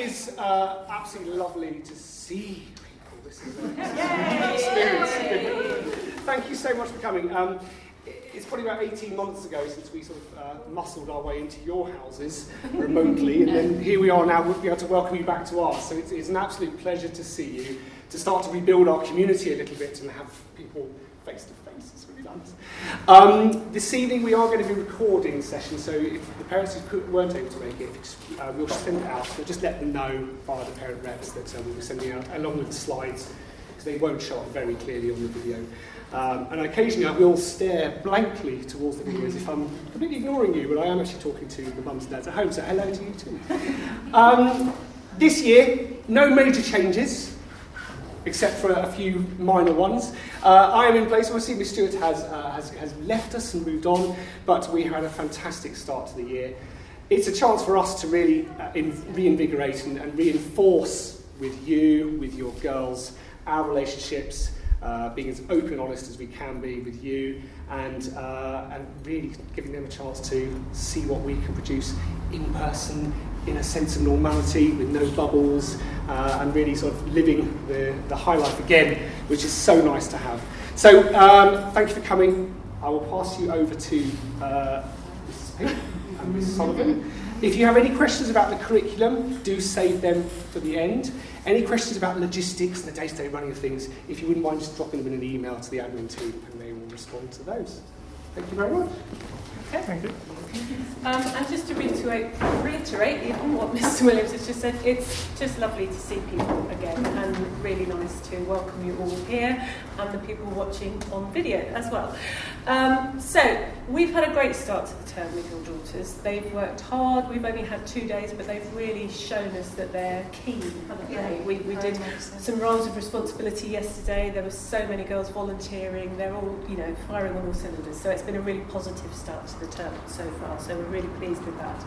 is absolutely lovely to see people. This is an experience. Thank you so much for coming. It's probably about 18 months ago since we sort of muscled our way into your houses remotely, and then here we are now, we'll be able to welcome you back to ours. So it's an absolute pleasure to see you, to start to rebuild our community a little bit and have people face to face. It's really nice. This evening we are going to be recording a session, so if the parents who weren't able to make it, we'll send it out. We'll just let them know via the parent reps that we'll be sending out along with the slides, because they won't show up very clearly on the video. And occasionally I will stare blankly towards the video as if I'm completely ignoring you, but I am actually talking to the mums and dads at home, so hello to you too. This year, no major changes, except for a few minor ones. I am in place. Obviously, Miss Stewart has left us and moved on, but we had a fantastic start to the year. It's a chance for us to really reinvigorate and reinforce with you, with your girls, our relationships, being as open and honest as we can be with you, and really giving them a chance to see what we can produce in person, in a sense of normality, with no bubbles, and really sort of living the high life again, which is so nice to have. So thank you for coming. I will pass you over to Mrs. Pink and Mrs. Sullivan. If you have any questions about the curriculum, do save them for the end. Any questions about logistics and the day-to-day running of things, if you wouldn't mind just dropping them in an email to the admin team and they will respond to those. Thank you very much. Okay. Thank you. And just to reiterate even what Mr. Williams has just said, it's just lovely to see people again, and really nice to welcome you all here and the people watching on video as well. So we've had a great start to the term with your daughters. They've worked hard. We've only had 2 days, but they've really shown us that they're keen, haven't they? Yeah, we did some roles of responsibility yesterday. There were so many girls volunteering. They're all, firing on all cylinders. So it's been a really positive start to the term so far. So we're really pleased with that.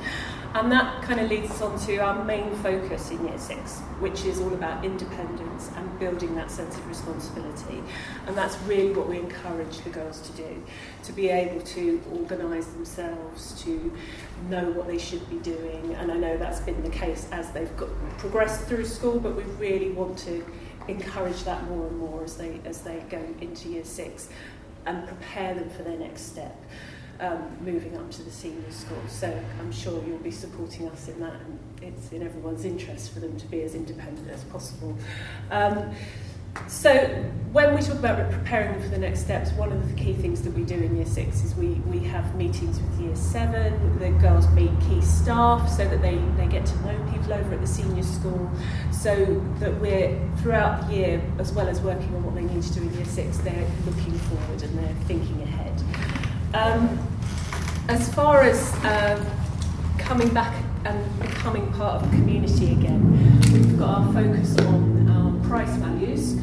And that kind of leads us on to our main focus in Year 6, which is all about independence and building that sense of responsibility. And that's really what we encourage the girls to do, to be able to organise themselves, to know what they should be doing. And I know that's been the case as they've progressed through school, but we really want to encourage that more and more as they go into Year 6 and prepare them for their next step. Moving up to the senior school. So I'm sure you'll be supporting us in that, and it's in everyone's interest for them to be as independent as possible. So when we talk about preparing them for the next steps, one of the key things that we do in Year 6 is we have meetings with Year 7. The girls meet key staff so that they get to know people over at the senior school, so that we're throughout the year, as well as working on what they need to do in Year 6, they're looking forward and they're thinking ahead. As far as coming back and becoming part of the community again, we've got our focus on our price values,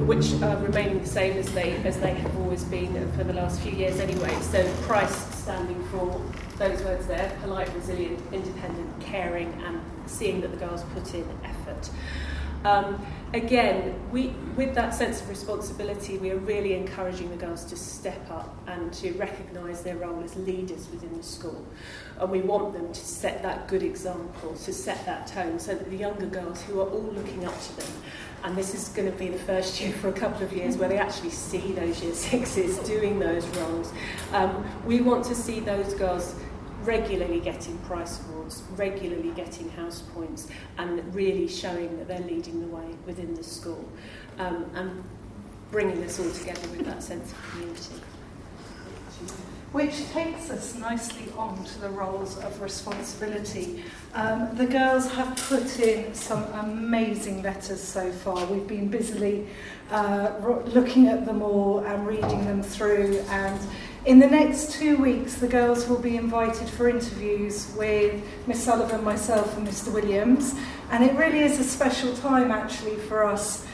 which are remaining the same as they have always been for the last few years anyway. So price standing for those words there: polite, resilient, independent, caring, and seeing that the girls put in effort. Again, with that sense of responsibility, we are really encouraging the girls to step up and to recognise their role as leaders within the school. And we want them to set that good example, to set that tone, so that the younger girls who are all looking up to them, and this is going to be the first year for a couple of years where they actually see those Year 6s doing those roles, we want to see those girls regularly getting price awards, regularly getting house points, and really showing that they're leading the way within the school, and bringing us all together with that sense of community. Which takes us nicely on to the roles of responsibility. The girls have put in some amazing letters so far. We've been busily looking at them all and reading them through, and in the next 2 weeks the girls will be invited for interviews with Miss Sullivan, myself and Mr. Williams, and it really is a special time actually for us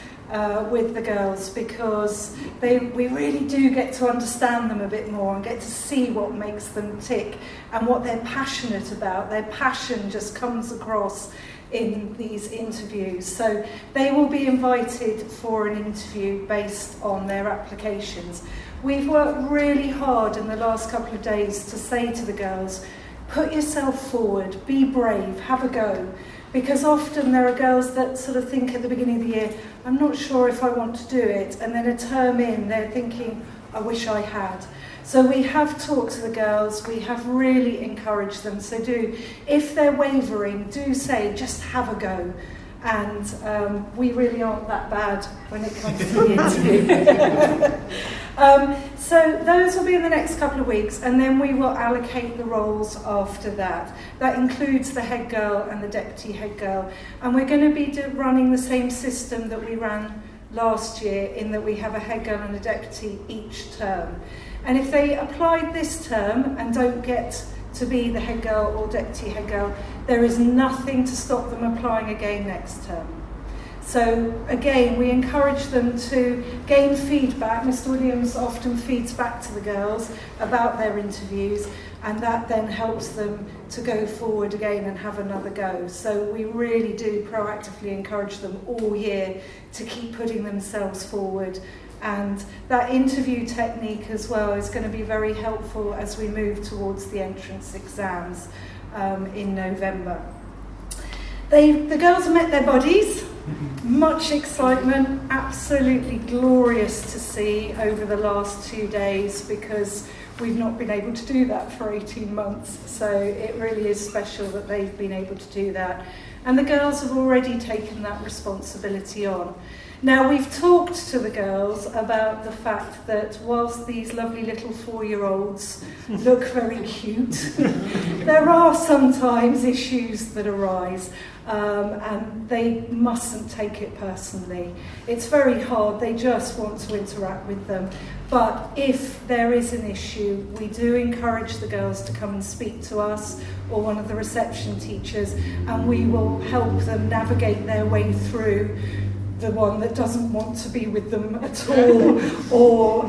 with the girls, because we really do get to understand them a bit more and get to see what makes them tick and what they're passionate about. Their passion just comes across in these interviews. So they will be invited for an interview based on their applications. We've worked really hard in the last couple of days to say to the girls, put yourself forward, be brave, have a go. Because often there are girls that sort of think at the beginning of the year, I'm not sure if I want to do it, and then a term in, they're thinking, I wish I had. So we have talked to the girls, we have really encouraged them, so if they're wavering, do say, just have a go. And we really aren't that bad when it comes to the interview. So those will be in the next couple of weeks, and then we will allocate the roles after that. That includes the head girl and the deputy head girl. And we're going to be running the same system that we ran last year, in that we have a head girl and a deputy each term. And if they applied this term and don't get to be the head girl or deputy head girl, there is nothing to stop them applying again next term. So again, we encourage them to gain feedback. Mr. Williams often feeds back to the girls about their interviews, and that then helps them to go forward again and have another go. So we really do proactively encourage them all year to keep putting themselves forward. And that interview technique as well is going to be very helpful as we move towards the entrance exams in November. The girls have met their bodies. Much excitement, absolutely glorious to see over the last 2 days, because we've not been able to do that for 18 months. So it really is special that they've been able to do that. And the girls have already taken that responsibility on. Now, we've talked to the girls about the fact that whilst these lovely little 4-year-olds look very cute, there are sometimes issues that arise, and they mustn't take it personally. It's very hard, they just want to interact with them. But if there is an issue, we do encourage the girls to come and speak to us or one of the reception teachers, and we will help them navigate their way through the one that doesn't want to be with them at all, or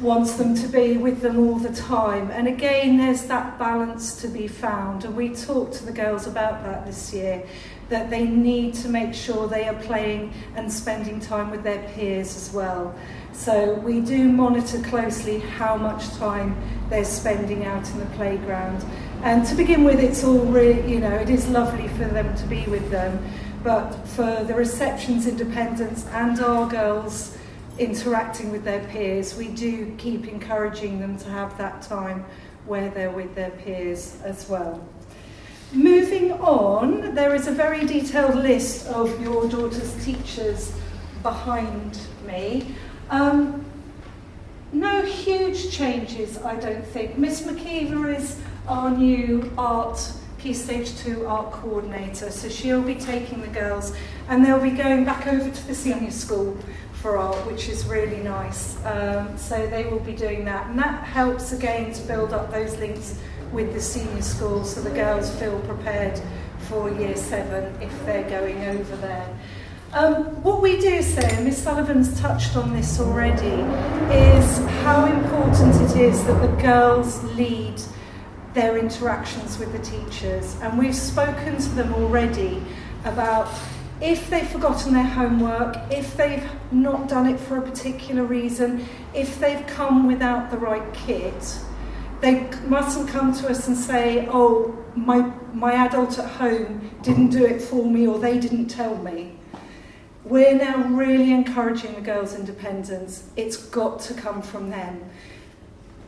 wants them to be with them all the time. And again, there's that balance to be found. And we talked to the girls about that this year, that they need to make sure they are playing and spending time with their peers as well. So we do monitor closely how much time they're spending out in the playground. And to begin with, it's all really, it is lovely for them to be with them. But for the reception's independence and our girls interacting with their peers, we do keep encouraging them to have that time where they're with their peers as well. Moving on, there is a very detailed list of your daughter's teachers behind me. No huge changes, I don't think. Miss McKeever is our new Key Stage 2 art coordinator, so she'll be taking the girls and they'll be going back over to the senior school for art, which is really nice. So they will be doing that, and that helps again to build up those links with the senior school, so the girls feel prepared for Year 7 if they're going over there. What we do say, and Miss Sullivan's touched on this already, is how important it is that the girls lead their interactions with the teachers. And we've spoken to them already about if they've forgotten their homework, if they've not done it for a particular reason, if they've come without the right kit, they mustn't come to us and say, oh, my adult at home didn't do it for me, or they didn't tell me. We're now really encouraging the girls' independence. It's got to come from them.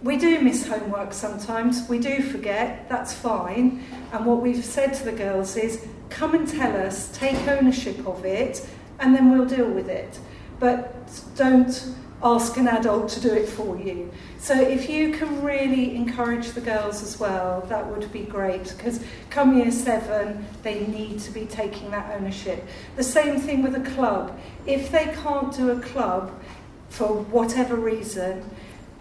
We do miss homework sometimes, we do forget, that's fine. And what we've said to the girls is, come and tell us, take ownership of it, and then we'll deal with it. But don't ask an adult to do it for you. So if you can really encourage the girls as well, that would be great, because come Year 7, they need to be taking that ownership. The same thing with a club. If they can't do a club for whatever reason,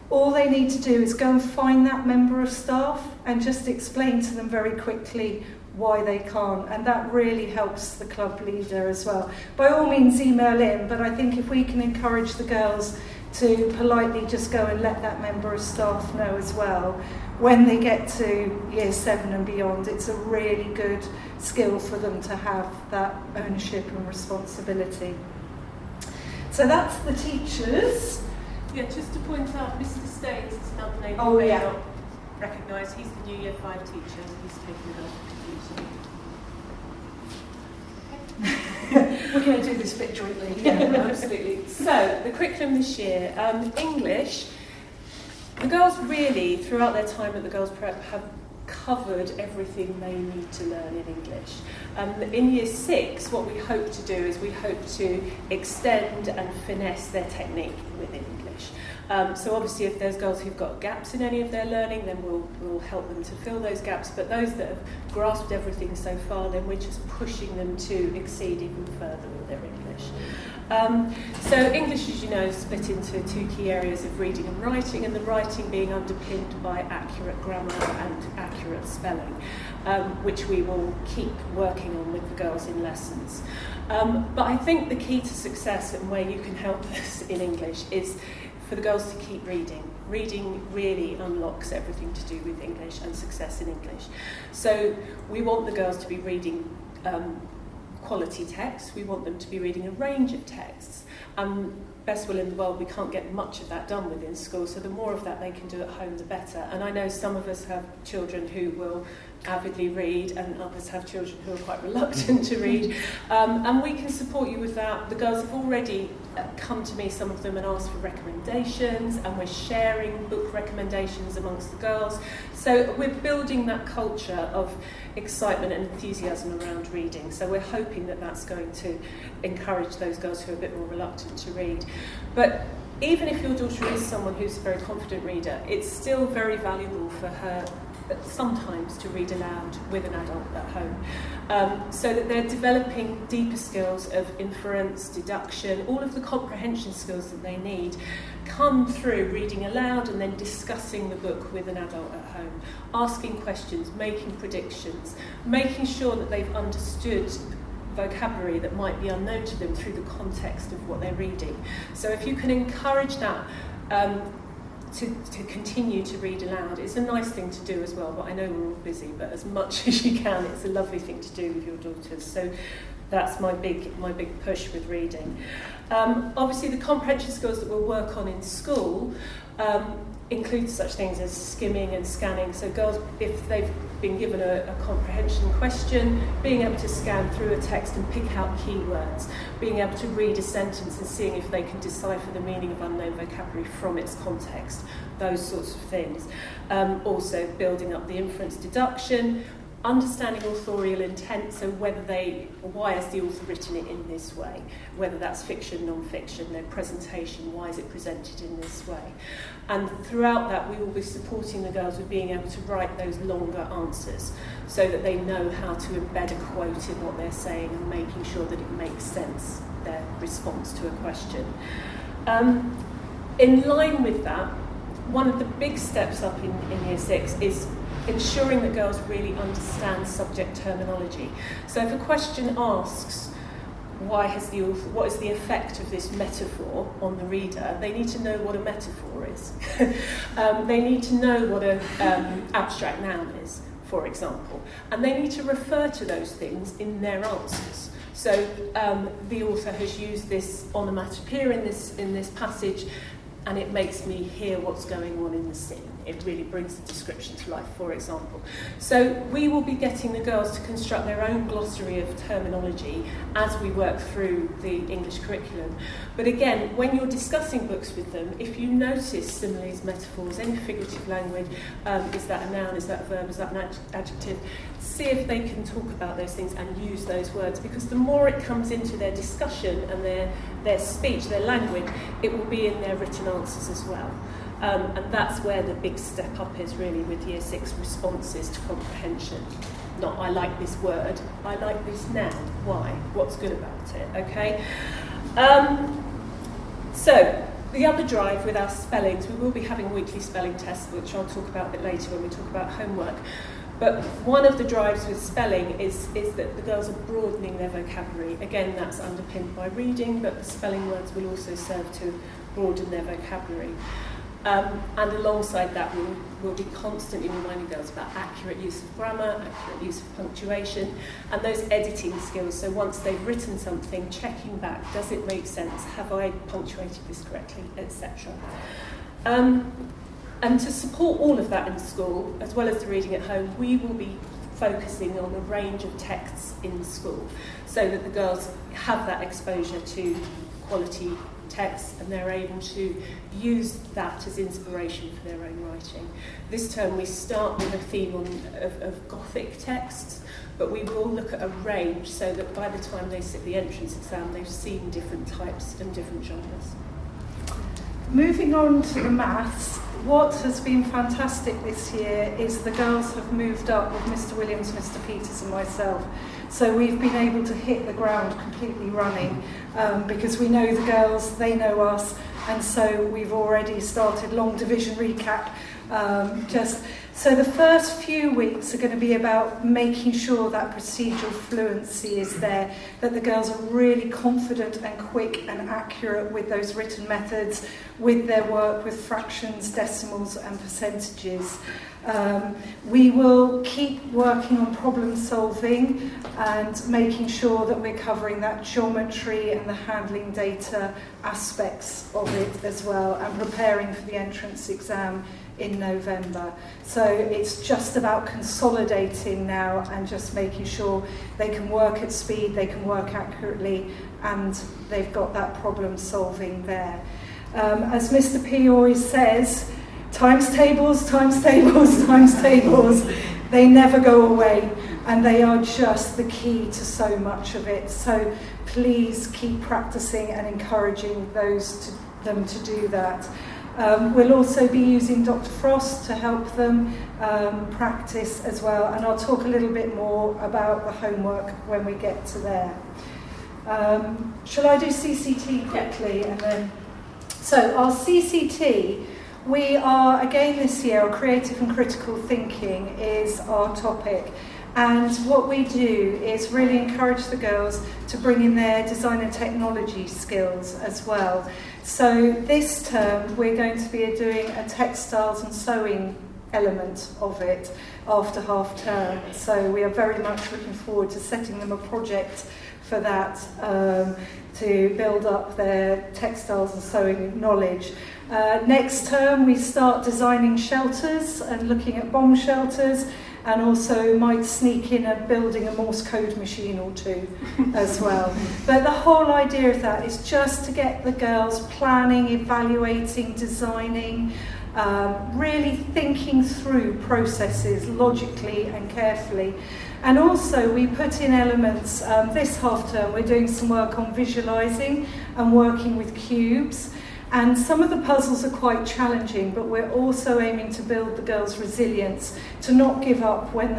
all they need to do is go and find that member of staff and just explain to them very quickly why they can't, and that really helps the club leader as well. By all means, email in, but I think if we can encourage the girls to politely just go and let that member of staff know as well, when they get to Year 7 and beyond, it's a really good skill for them to have that ownership and responsibility. So that's the teachers. Yeah, just to point out, Mr. Staines is another name Oh, you may yeah. not recognise. He's the new Year 5 teacher. He's taking it up to teaching. We're going to do this bit jointly. Yeah, absolutely. So, the curriculum this year, English, the girls really, throughout their time at the Girls Prep, have covered everything they need to learn in English. In Year 6, what we hope to do is we hope to extend and finesse their technique within English. So obviously if there's girls who've got gaps in any of their learning, then we'll help them to fill those gaps. But those that have grasped everything so far, then we're just pushing them to exceed even further with their English. So English, as you know, is split into two key areas of reading and writing, and the writing being underpinned by accurate grammar and accurate spelling, which we will keep working on with the girls in lessons. But I think the key to success and where you can help us in English is for the girls to keep reading. Reading really unlocks everything to do with English and success in English. So we want the girls to be reading quality texts. We want them to be reading a range of texts. Best will in the world, we can't get much of that done within school, so the more of that they can do at home, the better. And I know some of us have children who will avidly read, and others have children who are quite reluctant to read. And we can support you with that. The girls have already come to me, some of them, and asked for recommendations, and we're sharing book recommendations amongst the girls. So we're building that culture of excitement and enthusiasm around reading. So we're hoping that that's going to encourage those girls who are a bit more reluctant to read. But even if your daughter is someone who's a very confident reader, it's still very valuable for her sometimes to read aloud with an adult at home, so that they're developing deeper skills of inference, deduction, all of the comprehension skills that they need come through reading aloud and then discussing the book with an adult at home, asking questions, making predictions, making sure that they've understood vocabulary that might be unknown to them through the context of what they're reading. So if you can encourage that to continue to read aloud, it's a nice thing to do as well, but I know we're all busy, but as much as you can, it's a lovely thing to do with your daughters. So that's my big push with reading. Obviously the comprehension skills that we'll work on in school include such things as skimming and scanning. So girls, if they've been given a comprehension question, being able to scan through a text and pick out keywords, being able to read a sentence and seeing if they can decipher the meaning of unknown vocabulary from its context, those sorts of things. Also building up the inference deduction, understanding authorial intent, so why has the author written it in this way, whether that's fiction, non-fiction, their presentation, why is it presented in this way. And throughout that we will be supporting the girls with being able to write those longer answers so that they know how to embed a quote in what they're saying and making sure that it makes sense, their response to a question. In line with that, one of the big steps up in Year 6 is ensuring that girls really understand subject terminology. So if a question asks, what is the effect of this metaphor on the reader, they need to know what a metaphor is. They need to know what an abstract noun is, for example. And they need to refer to those things in their answers. So the author has used this onomatopoeia in this passage, and it makes me hear what's going on in the scene. It really brings the description to life, for example. So we will be getting the girls to construct their own glossary of terminology as we work through the English curriculum. But again, when you're discussing books with them, if you notice similes, metaphors, any figurative language, is that a noun, is that a verb, is that an adjective, see if they can talk about those things and use those words, because the more it comes into their discussion and their speech, their language, it will be in their written answers as well. And that's where the big step up is really with Year 6 responses to comprehension. Not, I like this word, I like this noun. Why? What's good about it? Okay? So, the other drive with our spellings, we will be having weekly spelling tests, which I'll talk about a bit later when we talk about homework. But one of the drives with spelling is that the girls are broadening their vocabulary. Again, that's underpinned by reading, but the spelling words will also serve to broaden their vocabulary. And alongside that, we'll be constantly reminding girls about accurate use of grammar, accurate use of punctuation, and those editing skills. So once they've written something, checking back, does it make sense? Have I punctuated this correctly, etc. And to support all of that in school, as well as the reading at home, we will be focusing on a range of texts in school so that the girls have that exposure to quality texts and they're able to use that as inspiration for their own writing. This term we start with a theme of Gothic texts, but we will look at a range so that by the time they sit the entrance exam they've seen different types and different genres. Moving on to the maths, what has been fantastic this year is the girls have moved up with Mr. Williams, Mr. Peters and myself. So we've been able to hit the ground completely running because we know the girls, they know us, and so we've already started long division recap. So the first few weeks are going to be about making sure that procedural fluency is there, that the girls are really confident and quick and accurate with those written methods, with their work with fractions, decimals and percentages. We will keep working on problem solving and making sure that we're covering that geometry and the handling data aspects of it as well, and preparing for the entrance exam in November. So it's just about consolidating now and just making sure they can work at speed, they can work accurately, and they've got that problem solving there. As Mr. P always says, times tables, times tables, times tables, they never go away, and they are just the key to so much of it. So please keep practicing and encouraging them to do that. We'll also be using Dr. Frost to help them practice as well, and I'll talk a little bit more about the homework when we get to there. Shall I do CCT quickly? Yeah. And then, so our CCT, we are, again this year, our creative and critical thinking is our topic. And what we do is really encourage the girls to bring in their design and technology skills as well. So this term we're going to be doing a textiles and sewing element of it after half term. So we are very much looking forward to setting them a project for that, to build up their textiles and sewing knowledge. Next term we start designing shelters and looking at bomb shelters, and also might sneak in building a Morse code machine or two as well. But the whole idea of that is just to get the girls planning, evaluating, designing, really thinking through processes logically and carefully. And also we put in elements, this half term we're doing some work on visualising and working with cubes. And some of the puzzles are quite challenging, but we're also aiming to build the girls' resilience, to not give up when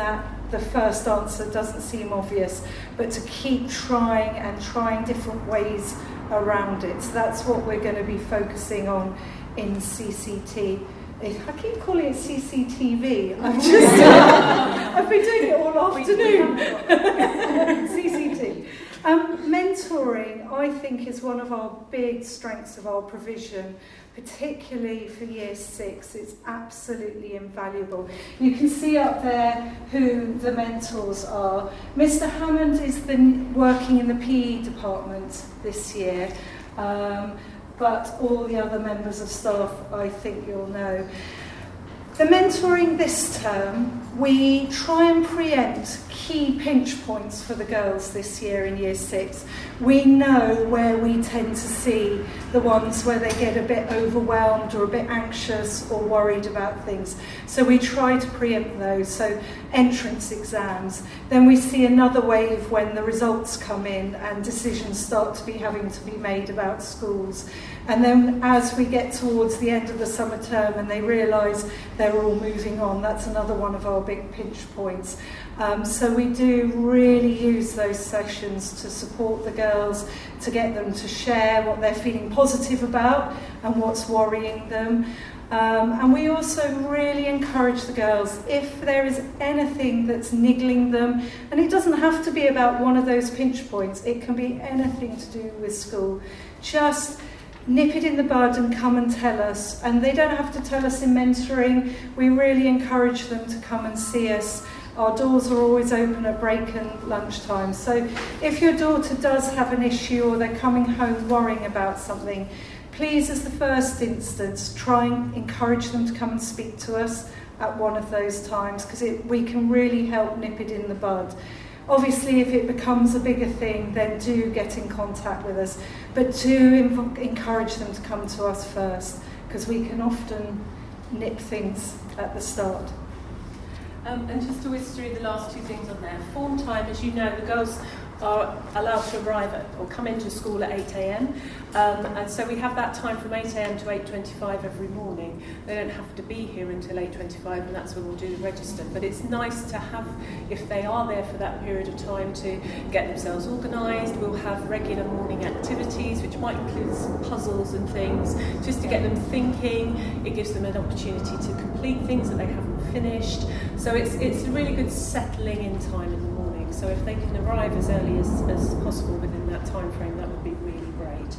the first answer doesn't seem obvious, but to keep trying and trying different ways around it. So that's what we're going to be focusing on in CCT. I keep calling it CCTV. I've been doing it all afternoon. CCT. Mentoring, I think, is one of our big strengths of our provision, particularly for Year 6. It's absolutely invaluable. You can see up there who the mentors are. Mr. Hammond is working in the PE department this year, but all the other members of staff, I think you'll know. The mentoring this term, we try and preempt key pinch points for the girls this year in Year 6. We know where we tend to see the ones where they get a bit overwhelmed or a bit anxious or worried about things. So we try to preempt those. So entrance exams. Then we see another wave when the results come in and decisions start to be having to be made about schools. And then as we get towards the end of the summer term and they realise they're all moving on, that's another one of our big pinch points. So we do really use those sessions to support the girls, to get them to share what they're feeling positive about and what's worrying them. And we also really encourage the girls, if there is anything that's niggling them, and it doesn't have to be about one of those pinch points, it can be anything to do with school, just nip it in the bud and come and tell us. And they don't have to tell us in mentoring. We really encourage them to come and see us. Our doors are always open at break and lunchtime. So if your daughter does have an issue or they're coming home worrying about something, please, as the first instance, try and encourage them to come and speak to us at one of those times, because we can really help nip it in the bud. Obviously, if it becomes a bigger thing, then do get in contact with us, but do encourage them to come to us first, because we can often nip things at the start. And just to whiz through the last two things on there. Form time, as you know, the girls are allowed to arrive at or come into school at 8 a.m. And so we have that time from 8 a.m. to 8:25 every morning. They don't have to be here until 8:25, and that's when we'll do the register. But it's nice to have, if they are there for that period of time, to get themselves organised. We'll have regular morning activities, which might include some puzzles and things, just to get them thinking. It gives them an opportunity to complete things that they haven't finished. So it's a really good settling in time in the morning. So if they can arrive as early as possible within that time frame, that would be really great.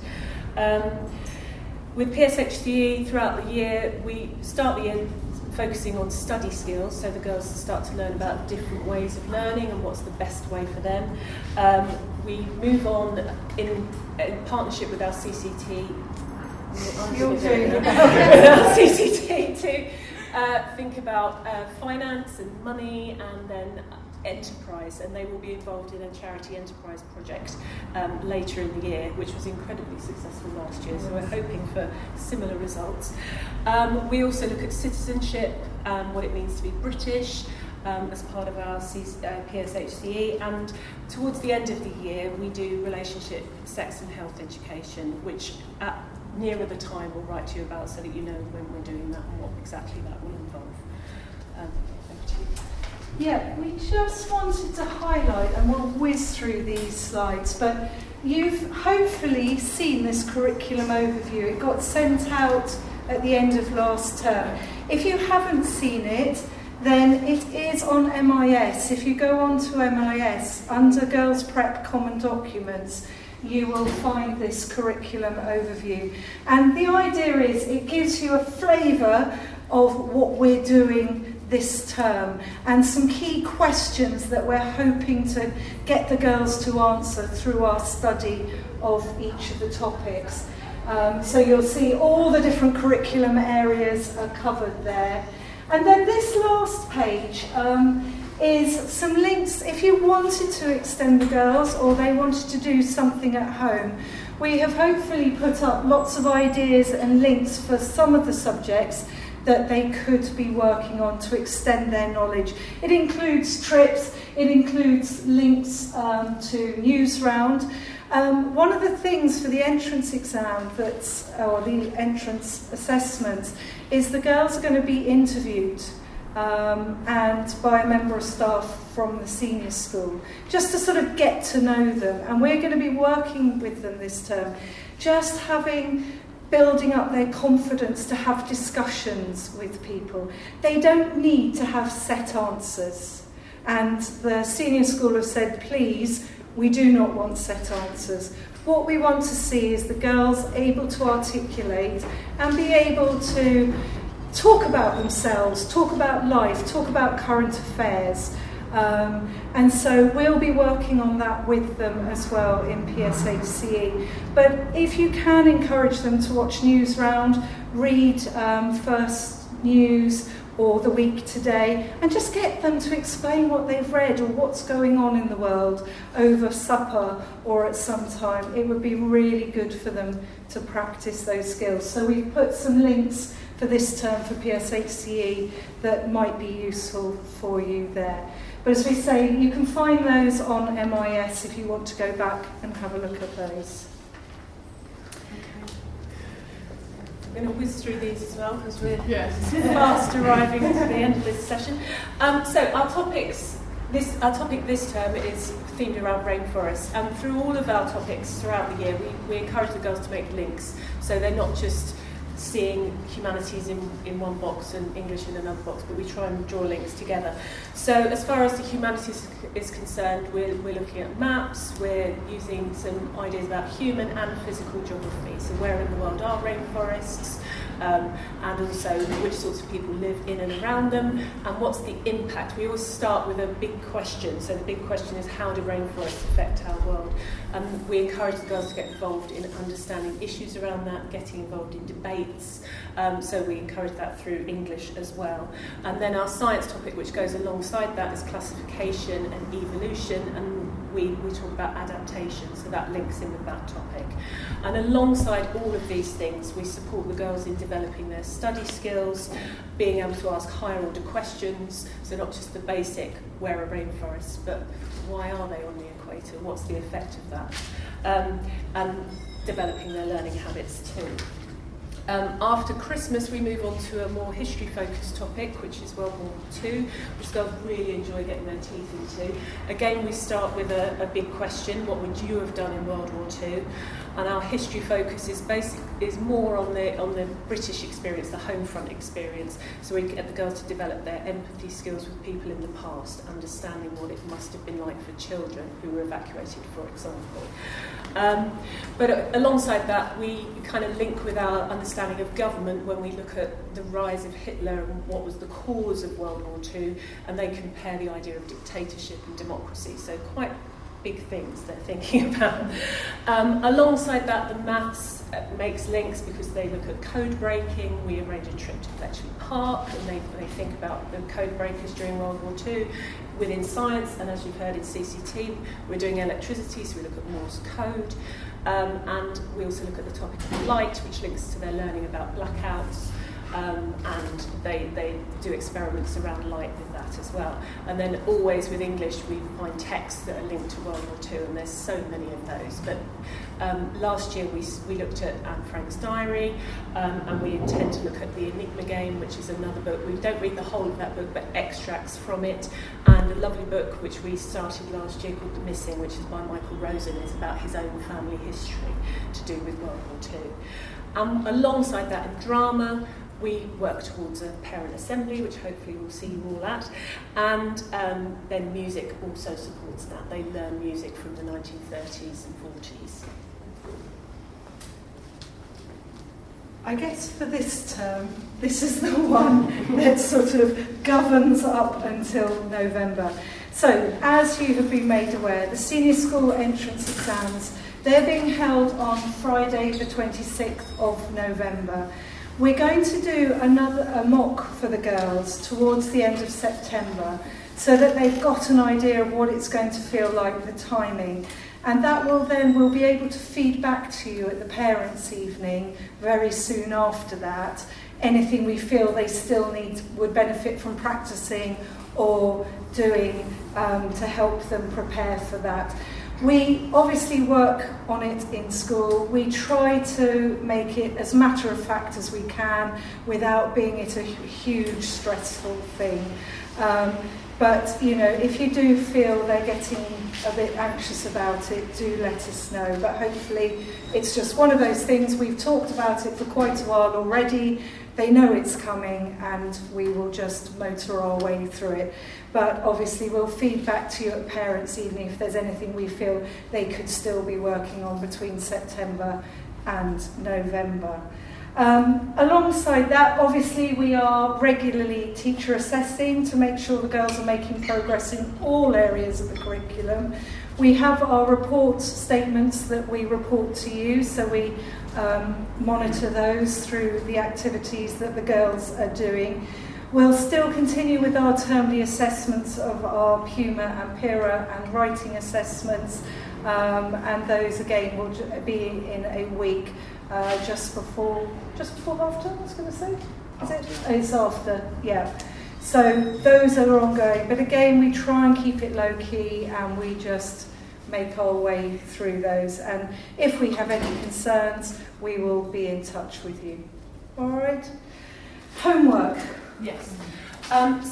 With PSHCE throughout the year, we start the year focusing on study skills, so the girls start to learn about different ways of learning and what's the best way for them. We move on in partnership with our CCT. CCT to think about finance and money, and then enterprise, and they will be involved in a charity enterprise project later in the year, which was incredibly successful last year, so we're hoping for similar results. We also look at citizenship, what it means to be British, as part of our PSHCE, and towards the end of the year we do relationship, sex and health education, which at nearer the time we'll write to you about, so that you know when we're doing that and what exactly that will involve. Over to you. Yeah, we just wanted to highlight, and we'll whiz through these slides, but you've hopefully seen this curriculum overview. It got sent out at the end of last term. If you haven't seen it, then it is on MIS. If you go on to MIS, under Girls Prep Common Documents, you will find this curriculum overview. And the idea is it gives you a flavour of what we're doing this term, and some key questions that we're hoping to get the girls to answer through our study of each of the topics. So you'll see all the different curriculum areas are covered there. And then this last page is some links if you wanted to extend the girls or they wanted to do something at home. We have hopefully put up lots of ideas and links for some of the subjects that they could be working on to extend their knowledge. It includes trips, it includes links to News Round. One of the things for the entrance exam, or the entrance assessment, is the girls are going to be interviewed and by a member of staff from the senior school, just to sort of get to know them. And we're going to be working with them this term, just building up their confidence to have discussions with people. They don't need to have set answers. And the senior school have said, please, we do not want set answers. What we want to see is the girls able to articulate and be able to talk about themselves, talk about life, talk about current affairs. And so we'll be working on that with them as well in PSHCE. But if you can encourage them to watch News Round, read First News or The Week Today, and just get them to explain what they've read or what's going on in the world over supper or at some time, it would be really good for them to practice those skills. So we've put some links for this term for PSHCE that might be useful for you there. But as we say, you can find those on MIS if you want to go back and have a look at those. Okay. I'm going to whiz through these as well, because we're fast arriving to the end of this session. So our topic this term is themed around rainforests, and through all of our topics throughout the year, we encourage the girls to make links, so they're not just seeing humanities in one box and English in another box, but we try and draw links together. So as far as the humanities is concerned, we're looking at maps, we're using some ideas about human and physical geography, so where in the world are rainforests, and also which sorts of people live in and around them, and what's the impact. We always start with a big question, so the big question is, how do rainforests affect our world? And we encourage the girls to get involved in understanding issues around that, getting involved in debates. So we encourage that through English as well. And then our science topic, which goes alongside that, is classification and evolution, and we talk about adaptation, so that links in with that topic. And alongside all of these things, we support the girls in developing their study skills, being able to ask higher order questions, so not just the basic, where are rainforests, but why are they on the equator, what's the effect of that, and developing their learning habits too. After Christmas, we move on to a more history-focused topic, which is World War II, which girls really enjoy getting their teeth into. Again, we start with a big question: what would you have done in World War II? And our history focus is more on the British experience, the home front experience. So we get the girls to develop their empathy skills with people in the past, understanding what it must have been like for children who were evacuated, for example. But alongside that, we kind of link with our understanding of government when we look at the rise of Hitler and what was the cause of World War II, and they compare the idea of dictatorship and democracy. So quite big things they're thinking about. Alongside that, the maths makes links because they look at code breaking. We arrange a trip to Bletchley Park, and they think about the code breakers during World War II. Within science, and as you've heard in CCT, we're doing electricity, so we look at Morse code, and we also look at the topic of light, which links to their learning about blackouts, and they do experiments around light with that as well. And then always with English, we find texts that are linked to World War II, and there's so many of those. But last year we looked at Anne Frank's diary, and we intend to look at The Enigma Game, which is another book. We don't read the whole of that book, but extracts from it. And a lovely book which we started last year called The Missing, which is by Michael Rosen. It's about his own family history to do with World War II. Alongside that, in drama, we work towards a parent assembly, which hopefully we'll see you all at, and then music also supports that. They learn music from the 1930s and 40s. I guess for this term, this is the one that sort of governs up until November. So, as you have been made aware, the senior school entrance exams, they're being held on Friday the 26th of November. We're going to do a mock for the girls towards the end of September so that they've got an idea of what it's going to feel like, the timing. And that will then, we'll be able to feed back to you at the parents' evening very soon after that. Anything we feel they still would benefit from practicing or doing to help them prepare for that. We obviously work on it in school. We try to make it as matter of fact as we can without being it a huge stressful thing. But, you know, if you do feel they're getting a bit anxious about it, do let us know. But hopefully it's just one of those things. We've talked about it for quite a while already. They know it's coming, and we will just motor our way through it. But obviously we'll feed back to you at parents' evening if there's anything we feel they could still be working on between September and November. Alongside that, obviously we are regularly teacher assessing to make sure the girls are making progress in all areas of the curriculum. We have our report statements that we report to you, so we monitor those through the activities that the girls are doing. We'll still continue with our termly assessments of our Puma and Pira and writing assessments, and those again will be in a week just before half term, I was going to say. Is it? It's after, yeah. So those are ongoing, but again we try and keep it low key, and we just make our way through those. And if we have any concerns, we will be in touch with you. All right. Homework. Yes.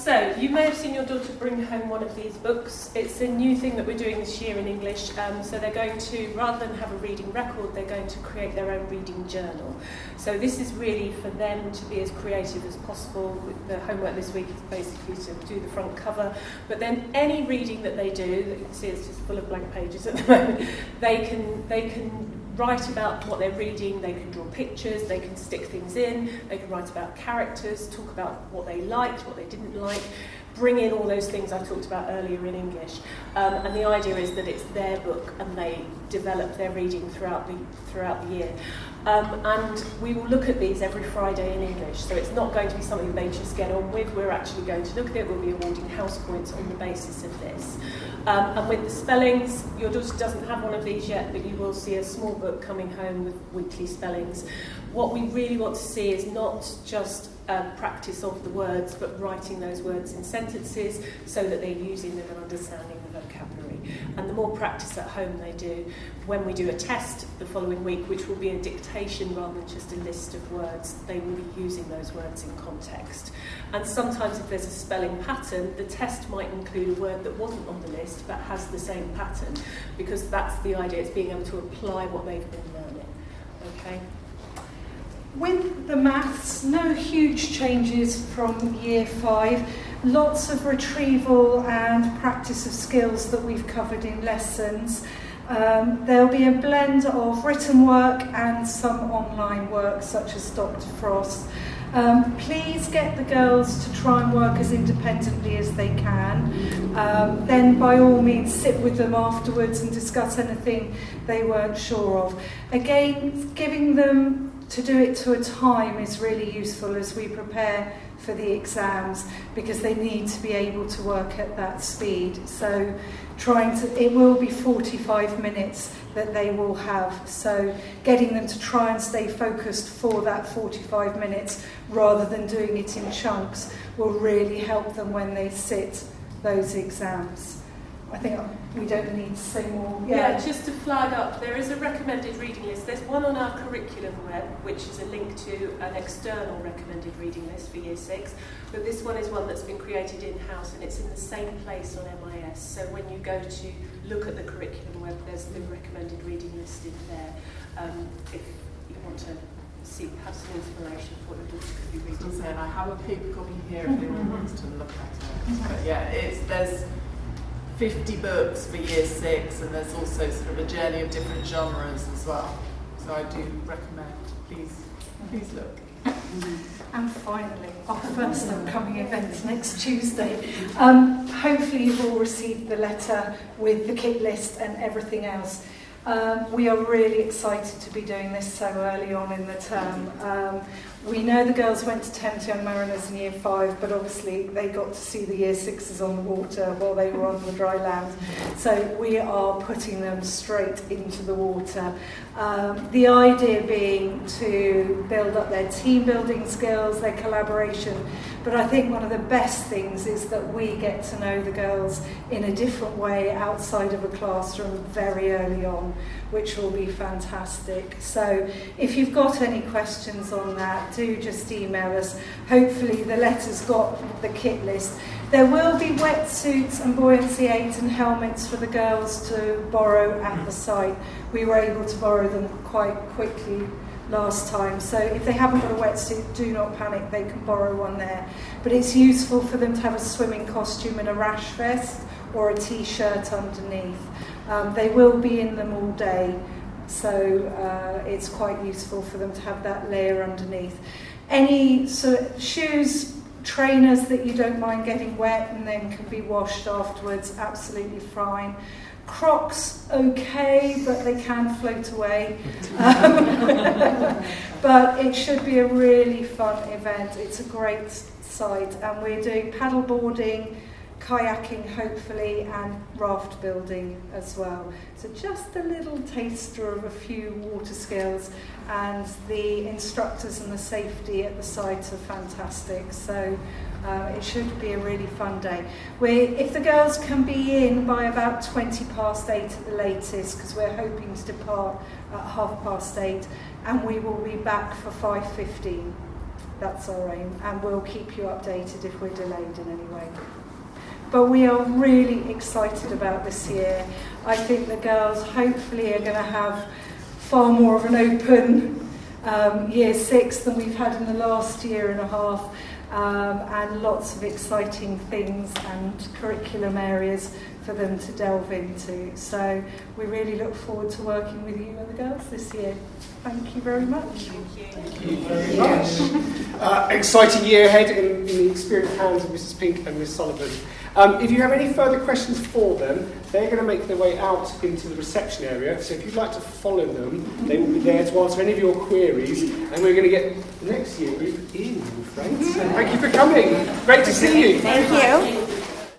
So you may have seen your daughter bring home one of these books. It's a new thing that we're doing this year in English. So they're going to, rather than have a reading record, they're going to create their own reading journal. So this is really for them to be as creative as possible. The homework this week is basically to do the front cover. But then any reading that they do, that you can see it's just full of blank pages at the moment, they can write about what they're reading, they can draw pictures, they can stick things in, they can write about characters, talk about what they liked, what they didn't like, bring in all those things I talked about earlier in English. And the idea is that it's their book and they develop their reading throughout the year. And we will look at these every Friday in English, so it's not going to be something they just get on with. We're actually going to look at it. We'll be awarding house points on the basis of this. And with the spellings, your daughter doesn't have one of these yet, but you will see a small book coming home with weekly spellings. What we really want to see is not just practice of the words, but writing those words in sentences so that they're using them and understanding the vocabulary. And the more practice at home they do, when we do a test the following week, which will be a dictation rather than just a list of words, they will be using those words in context. And sometimes if there's a spelling pattern, the test might include a word that wasn't on the list but has the same pattern, because that's the idea, it's being able to apply what they've been learning. Okay? With the maths, no huge changes from year 5. Lots of retrieval and practice of skills that we've covered in lessons. There'll be a blend of written work and some online work, such as Dr. Frost. Please get the girls to try and work as independently as they can. Then by all means sit with them afterwards and discuss anything they weren't sure of. Again, giving them to do it to a time is really useful as we prepare for the exams, because they need to be able to work at that speed. So it will be 45 minutes that they will have. So getting them to try and stay focused for that 45 minutes rather than doing it in chunks will really help them when they sit those exams. I think we don't need to say more. Yeah, just to flag up, there is a recommended reading list. There's one on our curriculum web, which is a link to an external recommended reading list for Year 6. But this one is one that's been created in-house, and it's in the same place on MIS. So when you go to look at the curriculum web, there's the recommended reading list in there. If you want to have some inspiration for what your daughter could be reading. And I have a paper copy here if anyone wants to look at it. But yeah, there's 50 books for Year 6, and there's also sort of a journey of different genres as well. So I do recommend, please look. And finally, our first upcoming event next Tuesday. Hopefully you've all received the letter with the kit list and everything else. We are really excited to be doing this so early on in the term. We know the girls went to Thames Young Mariners in Year 5, but obviously they got to see the Year 6s on the water while they were on the dry land. So we are putting them straight into the water. The idea being to build up their team building skills, their collaboration. But I think one of the best things is that we get to know the girls in a different way outside of a classroom very early on, which will be fantastic. So if you've got any questions on that, do just email us. Hopefully the letter's got the kit list. There will be wetsuits and buoyancy aids and helmets for the girls to borrow at the site. We were able to borrow them quite quickly last time, so if they haven't got a wetsuit, do not panic, they can borrow one there. But it's useful for them to have a swimming costume and a rash vest or a t-shirt underneath. They will be in them all day, so it's quite useful for them to have that layer underneath. Any sort of shoes, trainers that you don't mind getting wet and then can be washed afterwards, absolutely fine. Crocs, okay, but they can float away. But it should be a really fun event. It's a great site, and we're doing paddle boarding, kayaking hopefully, and raft building as well. So just a little taster of a few water skills, and the instructors and the safety at the site are fantastic. So it should be a really fun day. If the girls can be in by about 8:20 at the latest, because we're hoping to depart at 8:30, and we will be back for 5:15. That's our aim, and we'll keep you updated if we're delayed in any way. But we are really excited about this year. I think the girls hopefully are going to have far more of an open Year 6 than we've had in the last year and a half, and lots of exciting things and curriculum areas for them to delve into. So we really look forward to working with you and the girls this year. Thank you very much. Thank you very much. Exciting year ahead in the experienced hands of Mrs. Pink and Miss Sullivan. If you have any further questions for them, they're going to make their way out into the reception area. So if you'd like to follow them, they will be there to answer any of your queries. And we're going to get the next year group in, friends. And thank you for coming. Great to see you. Thank you.